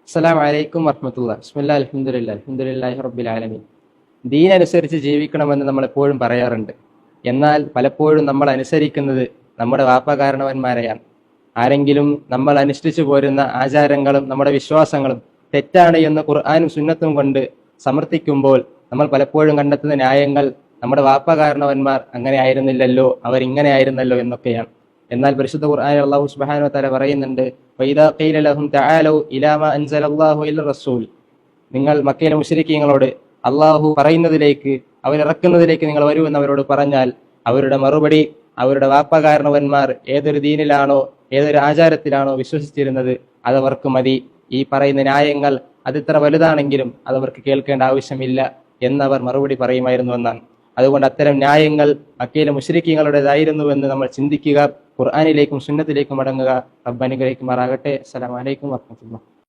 അസ്സലാമു അലൈക്കും വറഹ്മത്തുള്ളാഹി. ബിസ്മില്ലാഹിൽ അൽഹംദുലില്ലാഹി റബ്ബിൽ ആലമീൻ. ദീൻ അനുസരിച്ച് ജീവിക്കണമെന്ന് നമ്മൾ എപ്പോഴും പറയാറുണ്ട്. എന്നാൽ പലപ്പോഴും നമ്മൾ അനുസരിക്കുന്നത് നമ്മുടെ വാപ്പകാരണവന്മാരെയാണ്. ആരെങ്കിലും നമ്മൾ അനുഷ്ഠിച്ചു പോരുന്ന ആചാരങ്ങളും നമ്മുടെ വിശ്വാസങ്ങളും തെറ്റാണ് എന്ന് ഖുർആനും സുന്നത്തും കൊണ്ട് സമർത്ഥിക്കുമ്പോൾ നമ്മൾ പലപ്പോഴും കണ്ടെത്തുന്ന ന്യായങ്ങൾ നമ്മുടെ വാപ്പകാരണവന്മാർ അങ്ങനെ ആയിരുന്നില്ലല്ലോ, അവരിങ്ങനെ ആയിരുന്നല്ലോ എന്നൊക്കെയാണ്. എന്നാൽ പരിശുദ്ധ ഖുർആനിൽ അല്ലാഹു സുബ്ഹാനഹു വ തആല പറയുന്നുണ്ട്, വഇദാ ഖീല ലഹും തആലൂ ഇലാ മാ അൻസലല്ലാഹു ഇല റസൂൽ, നിങ്ങൾ മക്കയിലെ മുശ്രിക്കീങ്ങളോട് അള്ളാഹു പറയുന്നതിലേക്ക്, അവരിറക്കുന്നതിലേക്ക് നിങ്ങൾ വരൂ എന്നവരോട് പറഞ്ഞാൽ അവരുടെ മറുപടി, അവരുടെ വാപ്പകാരണവന്മാർ ഏതൊരു ദീനിലാണോ ഏതൊരു ആചാരത്തിലാണോ വിശ്വസിച്ചിരുന്നത് അതവർക്ക് മതി. ഈ പറയുന്ന ന്യായങ്ങൾ അതിത്ര വലുതാണെങ്കിലും അതവർക്ക് കേൾക്കേണ്ട ആവശ്യമില്ല എന്നവർ മറുപടി പറയുമായിരുന്നു എന്നാണ്. അതുകൊണ്ട് അത്തരം ന്യായങ്ങൾ മക്കയിലെ മുശ്രിക്കീങ്ങളുടേതായിരുന്നുവെന്ന് നമ്മൾ ചിന്തിക്കുക, ഖുർആനിലേക്കും സുന്നത്തിലേക്കും മടങ്ങുക. റബ്ബ് അനുഗ്രഹിക്കുമാറാകട്ടെ. അസ്സലാമു അലൈക്കും വറഹ്മത്തുള്ളാഹി.